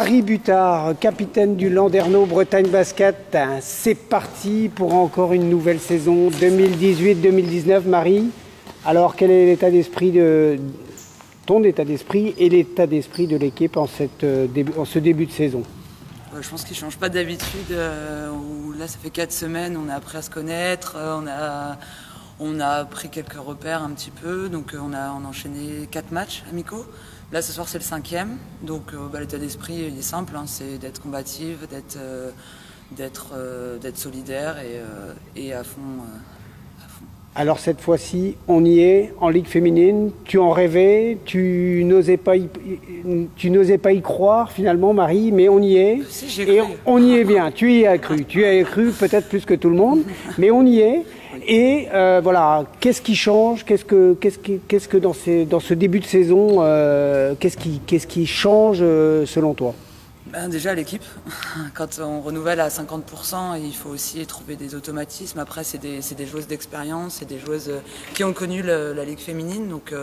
Marie Butard, capitaine du Landerneau Bretagne Basket, c'est parti pour encore une nouvelle saison 2018-2019. Marie, alors quel est l'état d'esprit ton état d'esprit et l'état d'esprit de l'équipe en ce début de saison? Je pense qu'il ne change pas d'habitude. Là, ça fait 4 semaines, on a appris à se connaître, on a pris quelques repères un petit peu, donc on a enchaîné 4 matchs amicaux. Là, ce soir, c'est le 5e, donc l'état d'esprit, il est simple, hein, c'est d'être combative, d'être solidaire et à fond. Alors cette fois-ci, on y est en Ligue féminine. Tu en rêvais, tu n'osais pas y croire finalement, Marie, mais on y est. Si, et on y est bien. Tu y as cru. Tu y as cru peut-être plus que tout le monde, mais on y est. Et voilà, qu'est-ce qui change? Qu'est-ce que dans ce début de saison, qu'est-ce qui change selon toi? Déjà l'équipe, quand on renouvelle à 50%, il faut aussi trouver des automatismes. Après, c'est des joueuses d'expérience, c'est des joueuses qui ont connu la Ligue féminine. Donc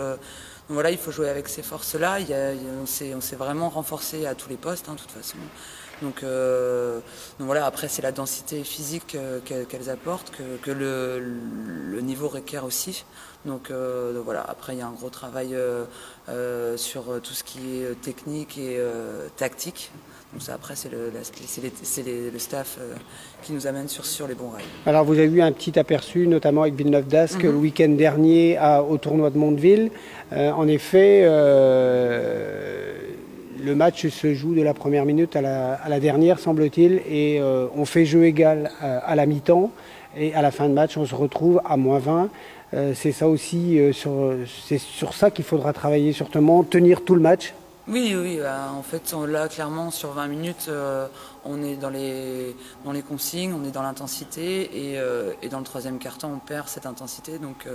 voilà, il faut jouer avec ces forces-là. On s'est vraiment renforcé à tous les postes, hein, de toute façon. Donc voilà, après c'est la densité physique qu'elles apportent, que le niveau requiert aussi. Donc voilà, après il y a un gros travail sur tout ce qui est technique et tactique. Donc ça, après c'est le staff qui nous amène sur les bons rails. Alors vous avez eu un petit aperçu, notamment avec Villeneuve d'Ascq le week-end dernier au tournoi de Mondeville. En effet, le match se joue de la première minute à la dernière, semble-t-il, et on fait jeu égal à la mi-temps. Et à la fin de match, on se retrouve à -20. C'est ça aussi, c'est sur ça qu'il faudra travailler, certainement, tenir tout le match. Oui, en fait, là, clairement, sur 20 minutes, on est dans les consignes, on est dans l'intensité, et dans le troisième quart-temps, on perd cette intensité. Donc,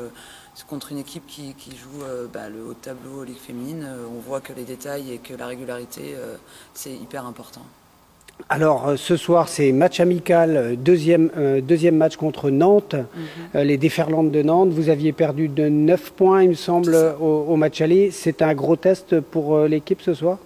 contre une équipe qui joue le haut de tableau Ligue féminine, on voit que les détails et que la régularité, c'est hyper important. Alors ce soir c'est match amical, deuxième match contre Nantes, les Déferlantes de Nantes. Vous aviez perdu de 9 points il me semble au match aller. C'est un gros test pour l'équipe ce soir?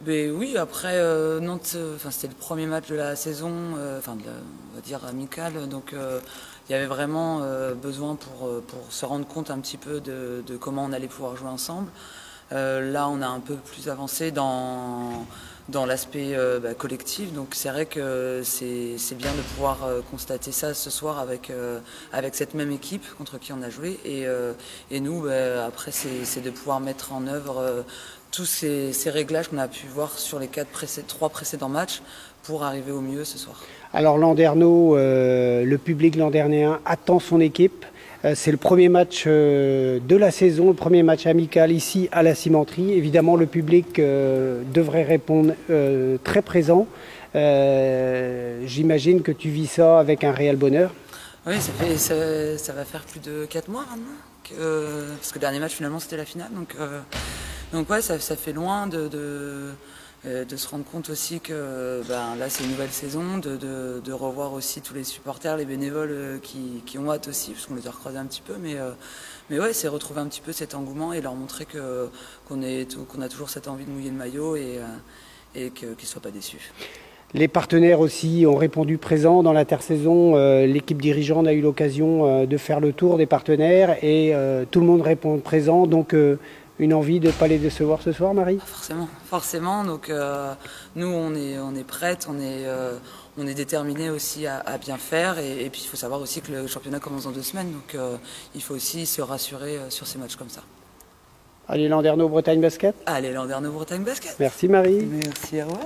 Oui, après Nantes, c'était le premier match de la saison, on va dire amical, donc il y avait vraiment besoin pour se rendre compte un petit peu de comment on allait pouvoir jouer ensemble. Là on a un peu plus avancé dans l'aspect collectif, donc c'est vrai que c'est bien de pouvoir constater ça ce soir avec cette même équipe contre qui on a joué, et nous après c'est de pouvoir mettre en œuvre tous ces réglages qu'on a pu voir sur les 3 précédents matchs pour arriver au mieux ce soir. Alors Landerneau, le public landernien attend son équipe. C'est le premier match de la saison, le premier match amical ici à la cimenterie. Évidemment, le public devrait répondre très présent. J'imagine que tu vis ça avec un réel bonheur. Oui, ça va faire plus de 4 mois maintenant, parce que le dernier match finalement c'était la finale. Donc ouais, ça fait loin de se rendre compte aussi que là c'est une nouvelle saison, de revoir aussi tous les supporters, les bénévoles qui ont hâte aussi, parce qu'on les a recroisés un petit peu, mais ouais, c'est retrouver un petit peu cet engouement et leur montrer qu'on a toujours cette envie de mouiller le maillot et qu'ils ne soient pas déçus. Les partenaires aussi ont répondu présent dans l'intersaison. L'équipe dirigeante a eu l'occasion de faire le tour des partenaires et tout le monde répond présent. Donc une envie de ne pas les décevoir ce soir, Marie? Forcément. Donc nous, on est prêtes, on est déterminés aussi à bien faire. Et puis il faut savoir aussi que le championnat commence dans 2 semaines. Donc il faut aussi se rassurer sur ces matchs comme ça. Allez, Landerneau Bretagne Basket. Allez, Landerneau Bretagne Basket. Merci Marie. Merci Erwan.